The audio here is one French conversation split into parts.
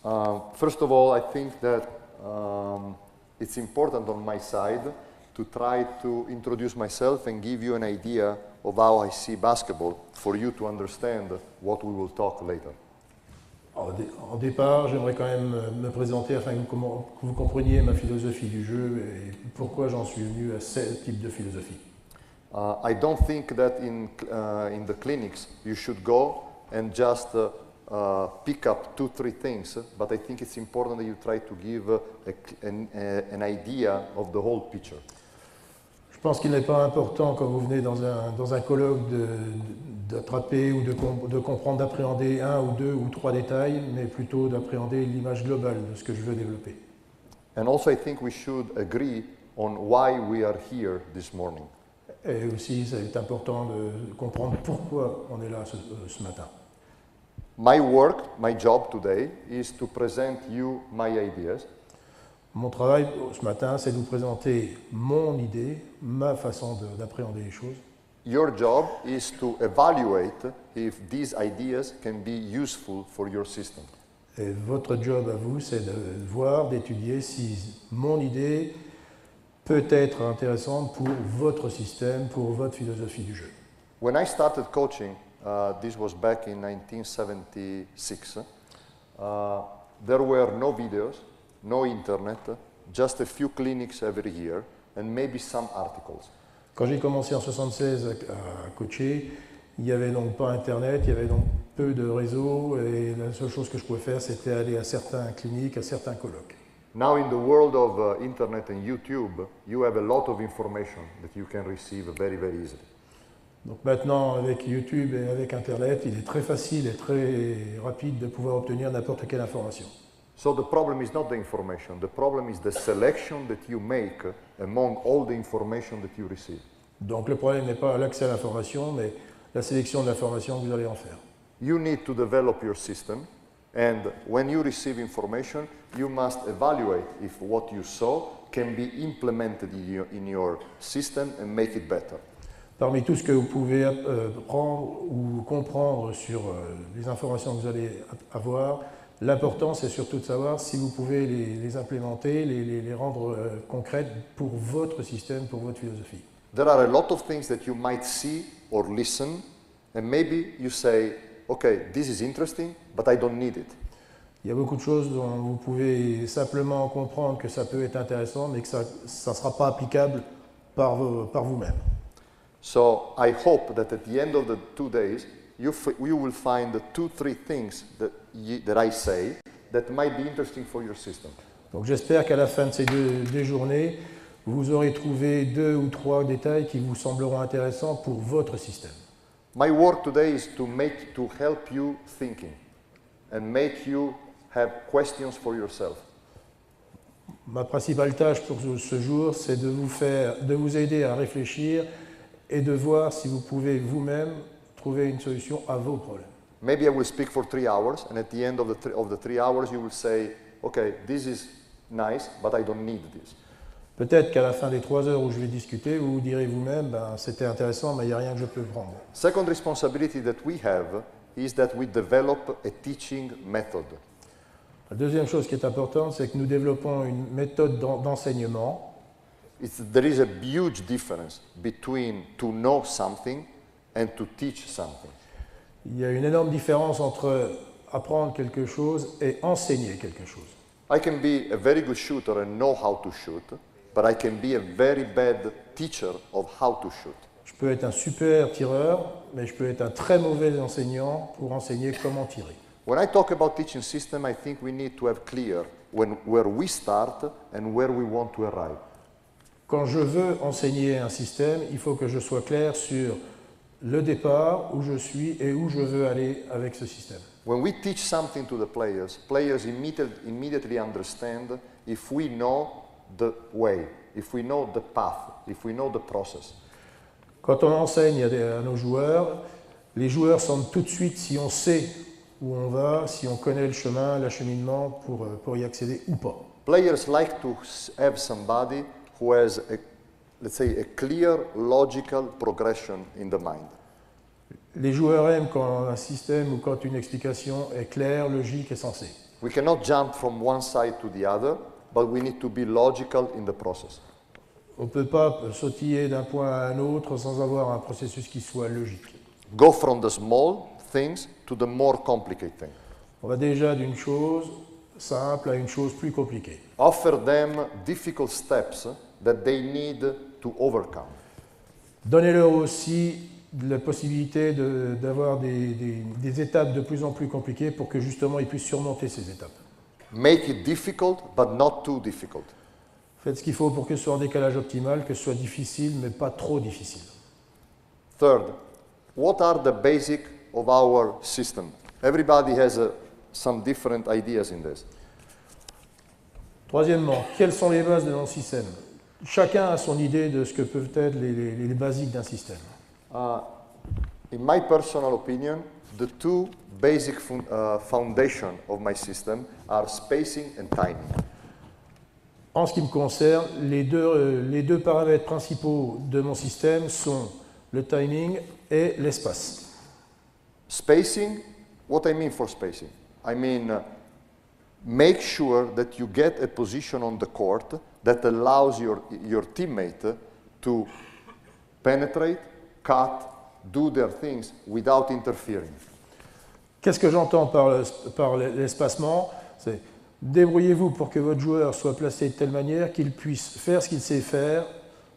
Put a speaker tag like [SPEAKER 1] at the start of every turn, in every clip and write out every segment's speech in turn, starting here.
[SPEAKER 1] First of all, I think that it's important on my side to try to introduce myself and give you an idea of how I see basketball for you to understand what we will talk later.
[SPEAKER 2] Au départ, j'aimerais quand même me présenter afin que vous compreniez ma philosophie du jeu et pourquoi j'en suis venu à ce type de philosophie.
[SPEAKER 1] I don't think that in the clinics you should go and just pick up 2-3 things, but I think it's important that you try to give an idea of the whole picture.
[SPEAKER 2] Je pense qu'il n'est pas important quand vous venez dans un colloque d'attraper ou de comprendre, d'appréhender un ou deux ou trois détails, mais plutôt d'appréhender l'image globale de ce que je veux développer.
[SPEAKER 1] And also I think we should agree on why we are here this morning.
[SPEAKER 2] Et aussi, c'est important de comprendre pourquoi on est là ce matin.
[SPEAKER 1] My job today is to present you my ideas.
[SPEAKER 2] Mon travail ce matin, c'est de vous présenter mon idée, ma façon d'appréhender les choses.
[SPEAKER 1] Your job is to evaluate if these ideas can be useful for your system.
[SPEAKER 2] Et votre job à vous, c'est de voir, d'étudier si mon idée peut être intéressante pour votre système, pour votre philosophie du jeu.
[SPEAKER 1] When I started coaching, this was back in 1976, there were no videos, no internet, just a few clinics every year, and maybe some articles.
[SPEAKER 2] Quand j'ai commencé en 1976 à coacher, il n'y avait donc pas Internet, il y avait donc peu de réseaux, et la seule chose que je pouvais faire, c'était aller à certaines cliniques, à certains colloques.
[SPEAKER 1] Now in the world of internet and YouTube, you have a lot of information that you can receive very, very easily.
[SPEAKER 2] Donc maintenant, avec YouTube et avec Internet, il est très facile et très rapide de pouvoir obtenir n'importe quelle information.
[SPEAKER 1] So the problem is not the information, the problem is the selection that you make among all the information that you receive.
[SPEAKER 2] Donc le problème n'est pas l'accès à l'information, mais la sélection de l'information que vous allez en faire.
[SPEAKER 1] You need to develop your system, and when you receive information, you must evaluate if what you saw can be implemented in your system and make it better.
[SPEAKER 2] Parmi tout ce que vous pouvez prendre ou comprendre sur les informations que vous allez avoir, l'important, c'est surtout de savoir si vous pouvez les implémenter, les rendre concrètes pour votre système, pour votre philosophie.
[SPEAKER 1] There are a lot of things that you might see or listen, and maybe you say, okay, this is interesting, but I don't need it.
[SPEAKER 2] Il y a beaucoup de choses dont vous pouvez simplement comprendre que ça peut être intéressant, mais que ça ne sera pas applicable par vous-même.
[SPEAKER 1] So I hope that at the end of the 2 days, you will find 2-3 things that I say that might be interesting for your system.
[SPEAKER 2] Donc j'espère qu'à la fin de ces deux journées, vous aurez trouvé 2 ou 3 détails qui vous sembleront intéressants pour votre système.
[SPEAKER 1] My work today is to help you thinking and make you have questions for yourself.
[SPEAKER 2] Ma principale tâche pour ce jour, c'est de vous aider à réfléchir et de voir si vous pouvez vous-même trouver une solution à vos problèmes.
[SPEAKER 1] Maybe I will speak for 3 hours, and at the end of the 3 hours, you will say, okay, this is nice, but I don't need this.
[SPEAKER 2] Peut-être qu'à la fin des 3 heures où je vais discuter, vous vous direz vous-même, ben, c'était intéressant, mais il n'y a rien que je peux prendre.
[SPEAKER 1] Second responsibility that we have is that we develop a teaching method.
[SPEAKER 2] La deuxième chose qui est importante, c'est que nous développons une méthode d'enseignement.
[SPEAKER 1] There is a huge difference between to know something and to teach something.
[SPEAKER 2] Il y a une énorme différence entre apprendre quelque chose et enseigner quelque chose.
[SPEAKER 1] I can be a very good shooter and know how to shoot, but I can be a very bad teacher of how to shoot.
[SPEAKER 2] Je peux être un super tireur, mais je peux être un très mauvais enseignant pour enseigner comment tirer.
[SPEAKER 1] When I talk about teaching system, I think we need to have clear where we start and where we want to arrive.
[SPEAKER 2] Quand je veux enseigner un système, il faut que je sois clair sur le départ, où je suis et où je veux aller avec ce système.
[SPEAKER 1] When we teach something to the players immediately understand if we know the way, if we know the path, if we know the process.
[SPEAKER 2] Quand on enseigne à nos joueurs, les joueurs sentent tout de suite si on sait où on va, si on connaît le chemin, l'acheminement pour y accéder ou pas.
[SPEAKER 1] Players like to have somebody who has let's say a clear logical progression in the mind.
[SPEAKER 2] Les joueurs aiment quand un système ou quand une explication est claire, logique et sensée.
[SPEAKER 1] We cannot jump from one side to the other, but we need to be logical in the process.
[SPEAKER 2] On ne peut pas sautiller d'un point à un autre sans avoir un processus qui soit logique.
[SPEAKER 1] Go from the small things to the more complicated things.
[SPEAKER 2] On va déjà d'une chose simple à une chose plus compliquée.
[SPEAKER 1] Offer them difficult steps that they need to overcome.
[SPEAKER 2] Donnez-leur aussi la possibilité d'avoir des étapes de plus en plus compliquées pour que justement ils puissent surmonter ces étapes.
[SPEAKER 1] Make it difficult, but not too difficult.
[SPEAKER 2] Faites ce qu'il faut pour que ce soit en décalage optimal, que ce soit difficile, mais pas trop difficile.
[SPEAKER 1] Third, what are the basics of our system? Everybody has some different ideas in this.
[SPEAKER 2] Troisièmement, quelles sont les bases de notre système? Chacun a son idée de ce que peuvent être les basiques d'un système.
[SPEAKER 1] In my personal opinion, the two basic foundations of my system are spacing and timing.
[SPEAKER 2] En ce qui me concerne, les deux paramètres principaux de mon système sont le timing et l'espace.
[SPEAKER 1] Spacing, what I mean for spacing? I mean, make sure that you get a position on the court that allows your teammate to penetrate, cut, do their things without interfering.
[SPEAKER 2] Qu'est-ce que j'entends par l'espacement? C'est débrouillez-vous pour que votre joueur soit placé de telle manière qu'il puisse faire ce qu'il sait faire,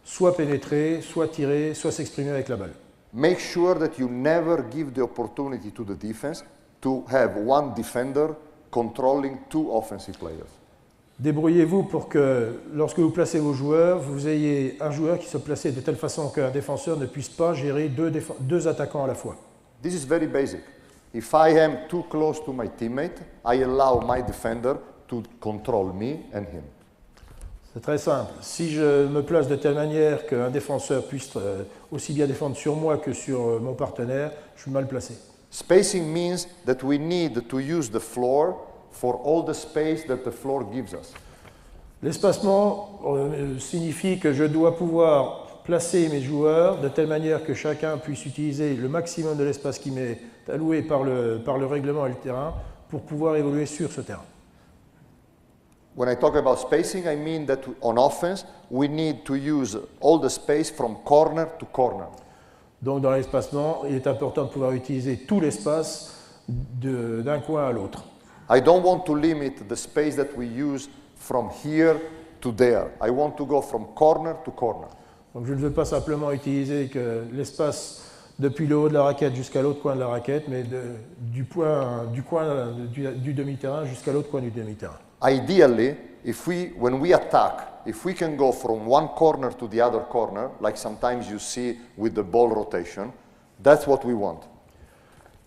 [SPEAKER 2] soit pénétrer, soit tirer, soit s'exprimer avec la balle.
[SPEAKER 1] Make sure that you never give the opportunity to the defense to have one defender controlling two offensive players.
[SPEAKER 2] Débrouillez-vous pour que, lorsque vous placez vos joueurs, vous ayez un joueur qui soit placé de telle façon qu'un défenseur ne puisse pas gérer deux attaquants à la fois.
[SPEAKER 1] This is very basic. If I am too close to my teammate, I allow my defender to control me and him.
[SPEAKER 2] C'est très simple. Si je me place de telle manière qu'un défenseur puisse aussi bien défendre sur moi que sur mon partenaire, je suis mal placé.
[SPEAKER 1] Spacing means that we need to use the floor for all the space that the floor gives us.
[SPEAKER 2] L'espacement signifie que je dois pouvoir placer mes joueurs de telle manière que chacun puisse utiliser le maximum de l'espace qui m'est alloué par le règlement et le terrain pour pouvoir évoluer sur ce terrain.
[SPEAKER 1] When I talk about spacing, I mean that on offense, we need to use all the space from corner to corner.
[SPEAKER 2] Donc dans l'espacement, il est important de pouvoir utiliser tout l'espace d'un coin à l'autre.
[SPEAKER 1] I don't want to limit the space that we use from here to there. I want to go from corner to corner.
[SPEAKER 2] Donc je ne veux pas simplement utiliser que l'espace depuis le haut de la raquette jusqu'à l'autre coin de la raquette, mais du demi-terrain jusqu'à l'autre coin du demi-terrain.
[SPEAKER 1] Ideally, when we attack, if we can go from one corner to the other corner, like sometimes you see with the ball rotation, that's what we want.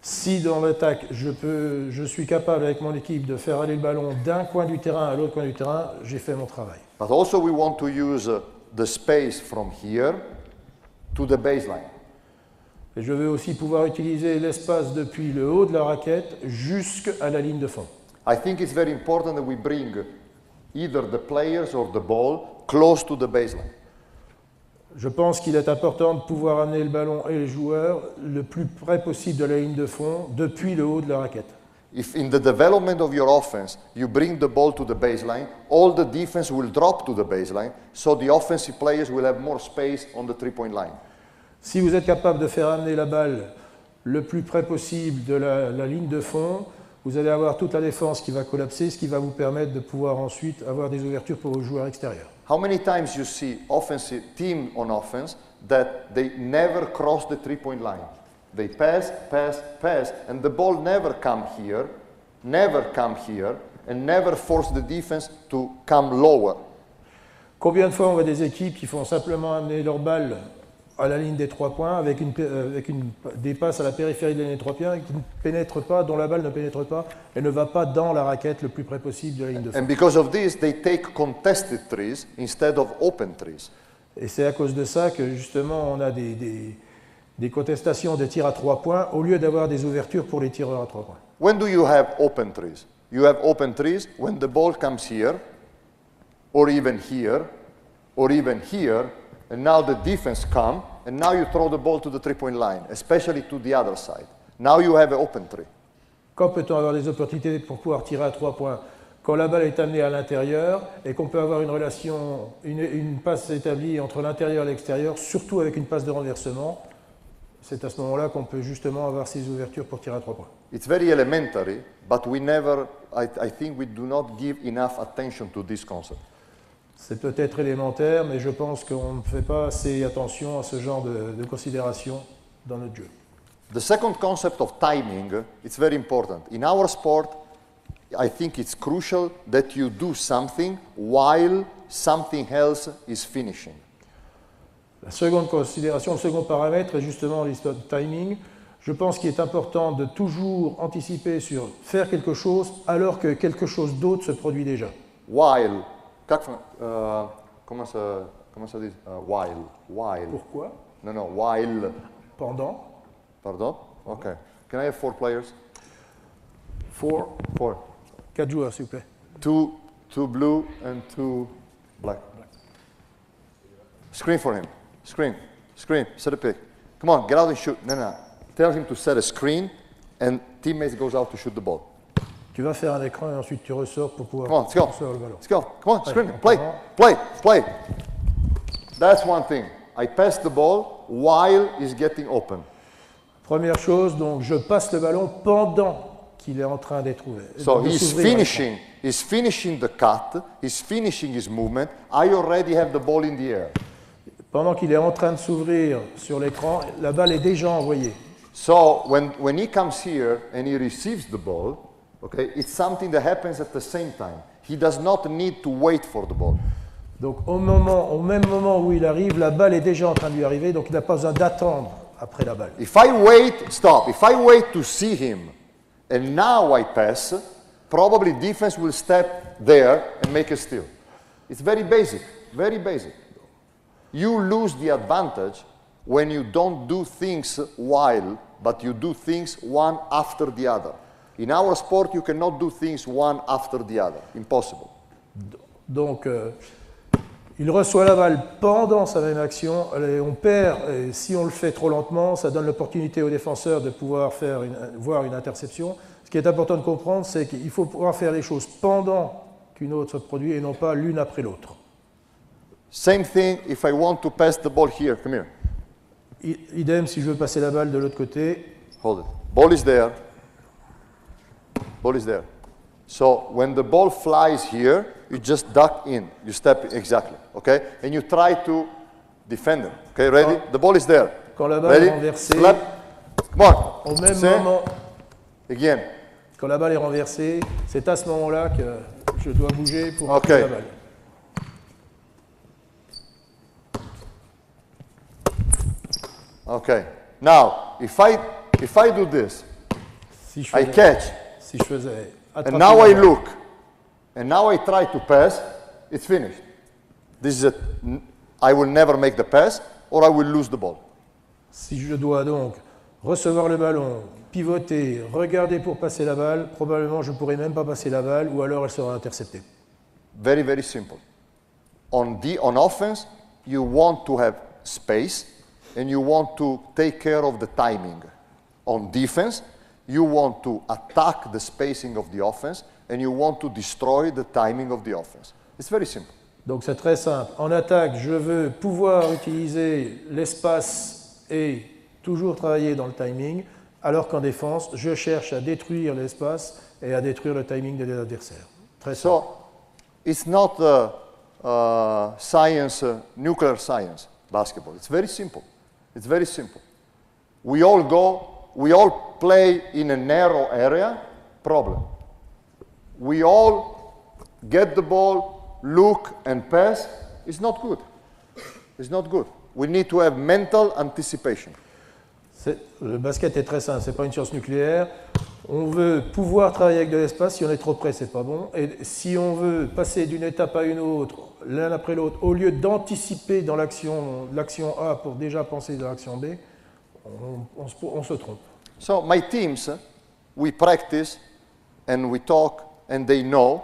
[SPEAKER 2] Si dans l'attaque, je suis capable avec mon équipe de faire aller le ballon d'un coin du terrain à l'autre coin du terrain, j'ai fait mon travail.
[SPEAKER 1] But also we want to use the space from here to the baseline.
[SPEAKER 2] Et je veux aussi pouvoir utiliser l'espace depuis le haut de la raquette jusqu'à la ligne de fond.
[SPEAKER 1] I think it's very important that we bring either the players or the ball close to the baseline.
[SPEAKER 2] Je pense qu'il est important de pouvoir amener le ballon et les joueurs le plus près possible de la ligne de fond depuis le haut de la raquette.
[SPEAKER 1] If in the development of your offense you bring the ball to the baseline, all the defense will drop to the baseline, so the offensive players will have more space on the three-point line.
[SPEAKER 2] Si vous êtes capable de faire amener la balle le plus près possible de la ligne de fond, vous allez avoir toute la défense qui va collapser, ce qui va vous permettre de pouvoir ensuite avoir des ouvertures pour vos joueurs extérieurs.
[SPEAKER 1] How many times you see offensive team on offense that they never cross the three-point line? They pass, pass, pass, and the ball never come here, and never force the defense to come lower.
[SPEAKER 2] Combien de fois on voit des équipes qui font simplement amener leur balle à la ligne des 3 points avec des passes à la périphérie de la ligne des 3 points qui ne pénètrent pas, dont la balle ne pénètre pas et ne va pas dans la raquette le plus près possible de la ligne de fond.
[SPEAKER 1] And because of this, they take contested threes instead of open threes.
[SPEAKER 2] Et c'est à cause de ça que justement on a des contestations de tirs à 3 points au lieu d'avoir des ouvertures pour les tireurs à 3 points.
[SPEAKER 1] When do you have open threes? You have open threes when the ball comes here, or even here, or even here, and now the defense comes, and now you throw the ball to the three-point line, especially to the other side. Now you have an open three.
[SPEAKER 2] Quand peut-on avoir des opportunités pour pouvoir tirer à 3 points? Quand la balle est amenée à l'intérieur et qu'on peut avoir une relation, une passe établie entre l'intérieur et l'extérieur, surtout avec une passe de renversement, c'est à ce moment-là qu'on peut justement avoir ces ouvertures pour tirer à 3 points.
[SPEAKER 1] It's very elementary, but we never, I think we do not give enough attention to this concept.
[SPEAKER 2] C'est peut-être élémentaire, mais je pense qu'on ne fait pas assez attention à ce genre de considération dans notre jeu.
[SPEAKER 1] The second concept of timing, it's very important. In our sport, I think it's crucial that you do something while something else is finishing.
[SPEAKER 2] La seconde considération, le second paramètre est justement l'histoire de timing. Je pense qu'il est important de toujours anticiper sur faire quelque chose alors que quelque chose d'autre se produit déjà.
[SPEAKER 1] While, comment ça dit? While.
[SPEAKER 2] Pourquoi?
[SPEAKER 1] No, while.
[SPEAKER 2] Pendant.
[SPEAKER 1] Pardon? Okay. Can I have 4 players?
[SPEAKER 2] 4. 4 joueurs, s'il vous plaît.
[SPEAKER 1] 2 blue and 2 black. Screen for him. Screen. Set a pick. Come on, get out and shoot. No. Tell him to set a screen and teammates goes out to shoot the ball.
[SPEAKER 2] Tu vas faire un écran et ensuite tu ressors pour pouvoir
[SPEAKER 1] Come on, let's go.
[SPEAKER 2] recevoir le ballon.
[SPEAKER 1] Let's go. Come on, screen. Play. That's one thing. I pass the ball while he's getting open.
[SPEAKER 2] Première chose, donc je passe le ballon pendant qu'il est en train d'être ouvert.
[SPEAKER 1] So he's finishing the cut, he's finishing his movement. I already have the ball in the air.
[SPEAKER 2] Pendant qu'il est en train de s'ouvrir sur l'écran, la balle est déjà envoyée.
[SPEAKER 1] So when he comes here and he receives the ball, okay, it's something that happens at the same time. He does not need to wait for the ball.
[SPEAKER 2] Donc au même moment où il arrive, la balle est déjà en train de lui arriver, donc il n'a pas besoin d'attendre après la balle.
[SPEAKER 1] If I wait to see him and now I pass, probably defense will step there and make a steal. It's very basic, very basic. You lose the advantage when you don't do things while, but you do things one after the other. In our sport, you cannot do things one after the other. Impossible.
[SPEAKER 2] Donc, il reçoit la balle pendant sa même action. Et on perd, et si on le fait trop lentement, ça donne l'opportunité au défenseur de pouvoir voir une interception. Ce qui est important de comprendre, c'est qu'il faut pouvoir faire les choses pendant qu'une autre se produit et non pas l'une après l'autre.
[SPEAKER 1] Same thing if I want to pass the ball here. Come here.
[SPEAKER 2] Idem si je veux passer la balle de l'autre côté.
[SPEAKER 1] Hold it. Ball is there. So when the ball flies here, you just duck in. You step in, exactly. Okay? And you try to defend it. Okay, ready? The ball is there.
[SPEAKER 2] Quand la balle
[SPEAKER 1] ready?
[SPEAKER 2] Est renversée,
[SPEAKER 1] slap. Come on.
[SPEAKER 2] Au même moment,
[SPEAKER 1] again.
[SPEAKER 2] Quand la balle est renversée, c'est à ce moment-là que je dois bouger pour prendre la balle.
[SPEAKER 1] Okay. Now, if I do this, I catch.
[SPEAKER 2] Si je faisais
[SPEAKER 1] and now I look, and now I try to pass, it's finished. I will never make the pass, or I will lose the ball.
[SPEAKER 2] Si je dois donc recevoir le ballon, pivoter, regarder pour passer la balle, probablement je ne pourrai même pas passer la balle, ou alors elle sera interceptée.
[SPEAKER 1] Very, very simple. On offense, you want to have space, and you want to take care of the timing. On defense, you want to attack the spacing of the offense, and you want to destroy the timing of the offense. It's very simple.
[SPEAKER 2] Donc c'est très simple. En attaque, je veux pouvoir utiliser l'espace et toujours travailler dans le timing, alors qu'en défense, je cherche à détruire l'espace et à détruire le timing des adversaires. Très simple.
[SPEAKER 1] So, it's not science, nuclear science, basketball. It's very simple. It's very simple. We all play in a narrow area, problem. We all get the ball, look and pass. It's not good. It's not good. We need to have mental anticipation.
[SPEAKER 2] Le basket est très simple, ce n'est pas une science nucléaire. On veut pouvoir travailler avec de l'espace, si on est trop près, c'est pas bon. Et si on veut passer d'une étape à une autre, l'un après l'autre, au lieu d'anticiper dans l'action A pour déjà penser dans l'action B, on se trompe.
[SPEAKER 1] So my teams, we practice and we talk and they know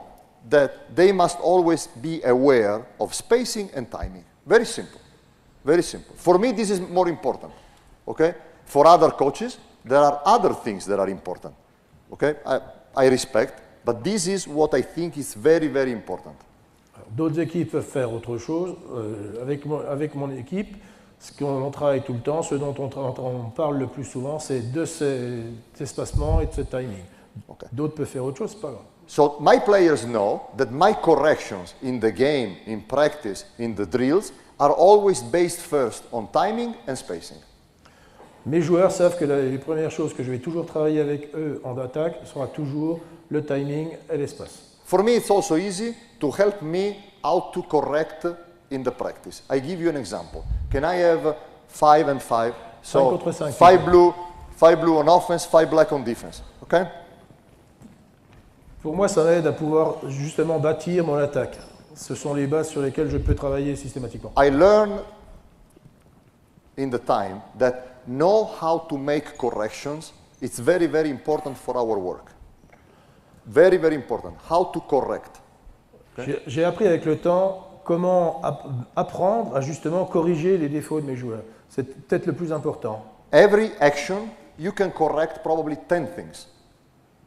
[SPEAKER 1] that they must always be aware of spacing and timing. Very simple. Very simple. For me, this is more important. Okay? For other coaches, there are other things that are important. Okay, I respect, but this is what I think is very, very important.
[SPEAKER 2] D'autres équipes peuvent faire autre chose. Avec mon équipe, ce qu'on travaille tout le temps, ce dont on parle le plus souvent, c'est de cet espacement et de ce timing.
[SPEAKER 1] Okay.
[SPEAKER 2] D'autres peuvent faire autre chose, c'est pas grave.
[SPEAKER 1] So my players know that my corrections in the game, in practice, in the drills, are always based first on timing and spacing.
[SPEAKER 2] Mes joueurs savent que les premières choses que je vais toujours travailler avec eux en attaque sera toujours le timing et l'espace.
[SPEAKER 1] For me, it's also easy to help me how to correct in the practice. I give you an example. Can I have 5 and 5? So 5 blue on offense, 5 black on defense. Okay?
[SPEAKER 2] Pour moi, ça m'aide à pouvoir justement bâtir mon attaque. Ce sont les bases sur lesquelles je peux travailler systématiquement.
[SPEAKER 1] I learn in the time that know how to make corrections. It's very, very important for our work. Very, very important. How to correct. Okay?
[SPEAKER 2] J'ai appris avec le temps comment apprendre à justement corriger les défauts de mes joueurs. C'est peut-être le plus important.
[SPEAKER 1] Every action, you can correct probably 10 things.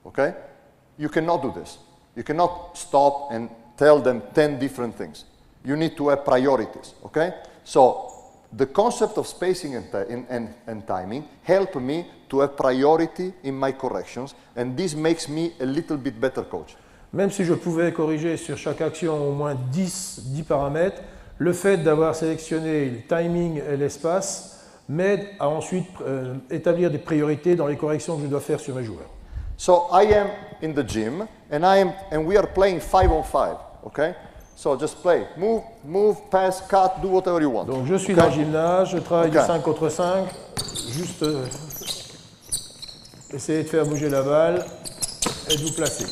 [SPEAKER 1] Okay? You cannot do this. You cannot stop and tell them 10 different things. You need to have priorities. Okay? So the concept of spacing and timing help me to have priority in my corrections, and this makes me a little bit better coach.
[SPEAKER 2] Même si je pouvais corriger sur chaque action au moins 10 paramètres, le fait d'avoir sélectionné le timing et l'espace m'aide à ensuite établir des priorités dans les corrections que je dois faire sur mes joueurs.
[SPEAKER 1] So I am in the gym, and we are playing 5 on 5, okay? So just play, move, pass, cut, do whatever you want.
[SPEAKER 2] Donc je suis dans le gymnase, je travaille du 5 contre 5, juste essayer de faire bouger la balle et de vous placer.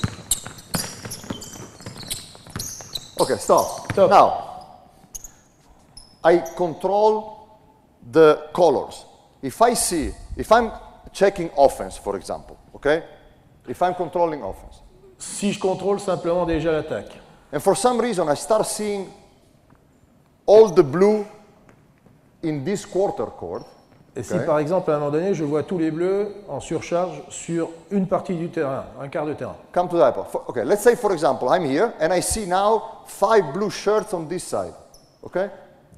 [SPEAKER 1] Okay, stop.
[SPEAKER 2] Stop.
[SPEAKER 1] Now, I control the colors. If I'm checking offense, for example, okay? If I'm controlling offense.
[SPEAKER 2] Si je contrôle simplement déjà l'attaque.
[SPEAKER 1] And for some reason, I start seeing all the blue in this quarter court.
[SPEAKER 2] Et si par exemple, à un moment donné, je vois tous les bleus en surcharge sur une partie du terrain, un quart de terrain.
[SPEAKER 1] Come to that part. Okay, let's say, for example, I'm here, and I see now 5 blue shirts on this side. Okay?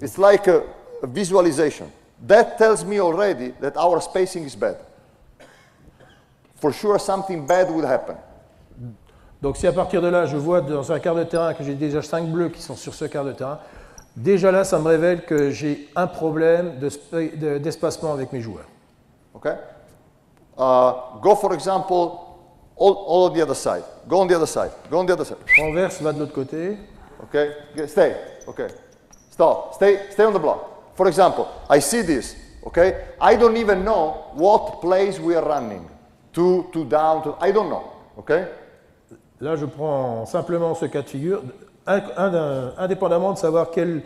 [SPEAKER 1] It's like a visualization. That tells me already that our spacing is bad. For sure, something bad will happen.
[SPEAKER 2] Donc si à partir de là, je vois dans un quart de terrain que j'ai déjà 5 bleus qui sont sur ce quart de terrain, déjà là, ça me révèle que j'ai un problème d'espacement avec mes joueurs.
[SPEAKER 1] Okay? Go, for example, all on the other side. Go on the other side. Go on the other side.
[SPEAKER 2] Renverse, va de l'autre côté.
[SPEAKER 1] Okay? Stay. Okay. Stop. Stay on the block. For example, I see this. Okay? I don't even know what plays we are running. Two down. I don't know. Okay?
[SPEAKER 2] Là, je prends simplement ce cas de figure, indépendamment de savoir quelle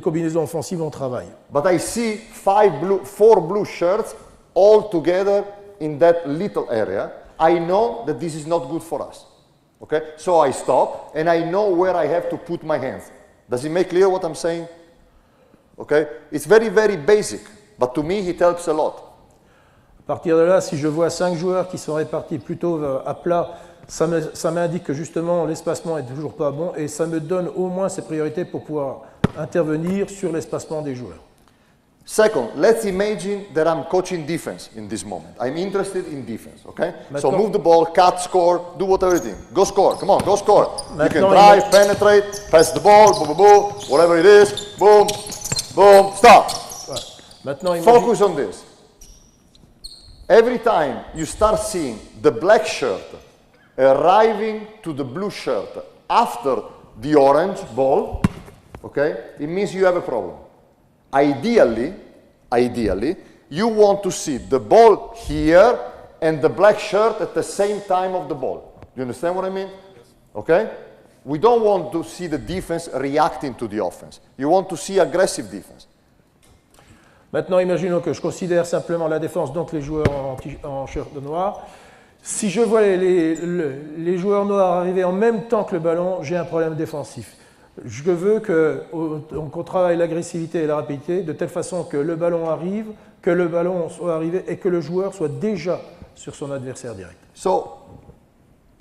[SPEAKER 2] combinaison offensive on travaille.
[SPEAKER 1] But I see 4 blue shirts all together in that little area. I know that this is not good for us. Okay? So I stop and I know where I have to put my hands. Does it make clear what I'm saying? Okay? It's very, very basic, but to me it helps a lot.
[SPEAKER 2] À partir de là, si je vois 5 joueurs qui sont répartis plutôt à plat, ça m'indique que justement l'espacement n'est toujours pas bon et ça me donne au moins ces priorités pour pouvoir intervenir sur l'espacement des joueurs.
[SPEAKER 1] Second, let's imagine that I'm coaching defense in this moment. I'm interested in defense, okay? So move the ball, cut, score, do whatever you think. Go score, come on, go score. You can drive, penetrate, pass the ball, boom, boom, boom, whatever it is, boom, boom, stop.
[SPEAKER 2] Voilà. Maintenant,
[SPEAKER 1] focus on this. Every time you start seeing the black shirt arriving to the blue shirt after the orange ball, okay, it means you have a problem. Ideally, you want to see the ball here and the black shirt at the same time of the ball. Do you understand what I mean? Okay? We don't want to see the defense reacting to the offense. You want to see aggressive defense.
[SPEAKER 2] Maintenant, imaginons que je considère simplement la défense, donc les joueurs en shirt noir. Si je vois les joueurs noirs arriver en même temps que le ballon, j'ai un problème défensif. Je veux qu'on travaille l'agressivité et la rapidité de telle façon que le ballon arrive, que le ballon soit arrivé et que le joueur soit déjà sur son adversaire direct.
[SPEAKER 1] So,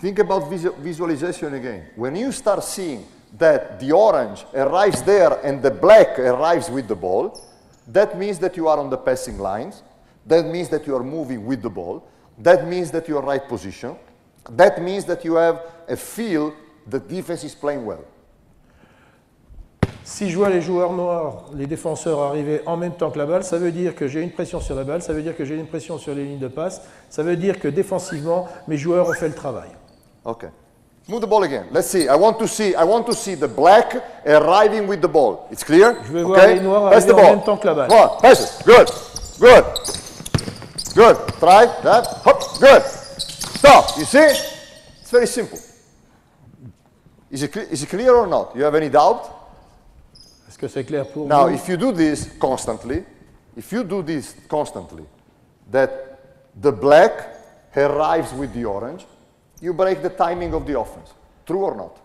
[SPEAKER 1] Think about visualization again. When you start seeing that the orange arrives there and the black arrives with the ball, that means that you are on the passing lines. That means that you are moving with the ball. That means that you are right position. That means that you have a feel that defense is playing well.
[SPEAKER 2] Si je vois les joueurs noirs, les défenseurs arriver en même temps que la balle, ça veut dire que j'ai une pression sur la balle, ça veut dire que j'ai une pression sur les lignes de passe, ça veut dire que défensivement, mes joueurs ont fait le travail.
[SPEAKER 1] Okay. Move the ball again. Let's see. I want to see the black arriving with the ball. It's clear?
[SPEAKER 2] Je veux voir les noirs arriver en même temps que la balle.
[SPEAKER 1] Come on, pass it. Good. Good. Good. Try that. Hop. Good. Stop. You see? It's very simple. Is it clear or not? You have any doubt?
[SPEAKER 2] Est-ce que c'est clair pour
[SPEAKER 1] Now,
[SPEAKER 2] vous?
[SPEAKER 1] if you do this constantly, that the black arrives with the orange, you break the timing of the offense. True or not?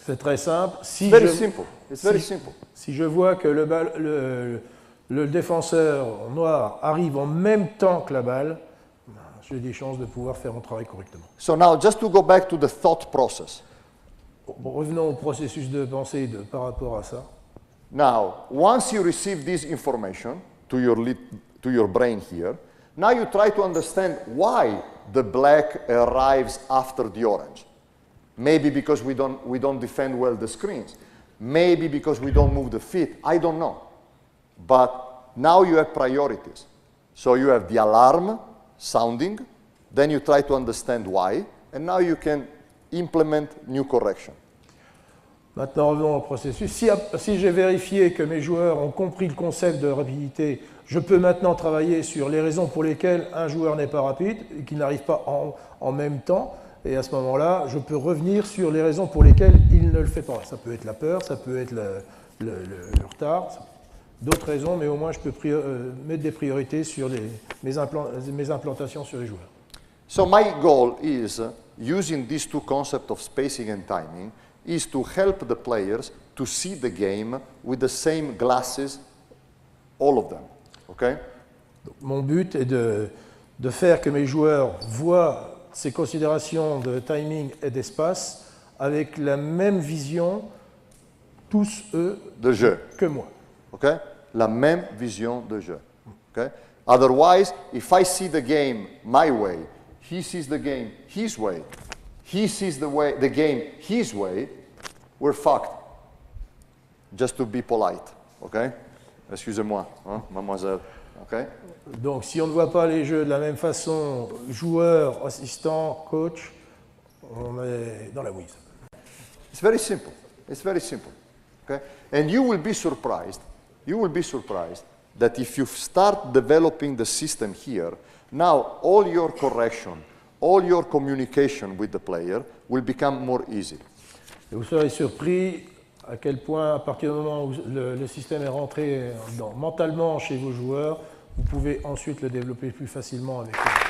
[SPEAKER 2] C'est très simple. Si
[SPEAKER 1] Very
[SPEAKER 2] je,
[SPEAKER 1] simple. It's very simple.
[SPEAKER 2] Si je vois que le défenseur noir arrive en même temps que la balle, j'ai des chances de pouvoir faire mon travail correctement.
[SPEAKER 1] So now, just to go back to the thought process.
[SPEAKER 2] Bon, revenons au processus de pensée par rapport à ça.
[SPEAKER 1] Now, once you receive this information to your brain here, now you try to understand why the black arrives after the orange. Maybe because we don't defend well the screens. Maybe because we don't move the feet. I don't know. But now you have priorities. So you have the alarm sounding, then you try to understand why, and now you can implement new correction.
[SPEAKER 2] Maintenant, revenons au processus. Si j'ai vérifié que mes joueurs ont compris le concept de rapidité, je peux maintenant travailler sur les raisons pour lesquelles un joueur n'est pas rapide et qu'il n'arrive pas en même temps. Et à ce moment-là, je peux revenir sur les raisons pour lesquelles il ne le fait pas. Ça peut être la peur, ça peut être le retard, d'autres raisons, mais au moins je peux mettre des priorités sur mes implantations sur les joueurs.
[SPEAKER 1] So my goal is, using these two concepts of spacing and timing, is to help the players to see the game with the same glasses, all of them. Okay?
[SPEAKER 2] Mon but est de faire que mes joueurs voient ces considérations de timing et d'espace avec la même vision, tous eux,
[SPEAKER 1] de jeu.
[SPEAKER 2] Que moi.
[SPEAKER 1] Okay? La même vision de jeu. Okay? Otherwise, if I see the game my way, he sees the game his way, he sees the game his way, we're fucked. Just to be polite, okay? Excusez-moi, hein, mademoiselle, okay?
[SPEAKER 2] Donc, si on ne voit pas les jeux de la même façon, joueur, assistant, coach, on est dans la mouise.
[SPEAKER 1] It's very simple. It's very simple, okay? And you will be surprised. You will be surprised that if you start developing the system here, now all your correction, all your communication with the player will become more easy.
[SPEAKER 2] Et vous serez surpris à quel point, à partir du moment où le système est rentré mentalement chez vos joueurs, vous pouvez ensuite le développer plus facilement avec eux.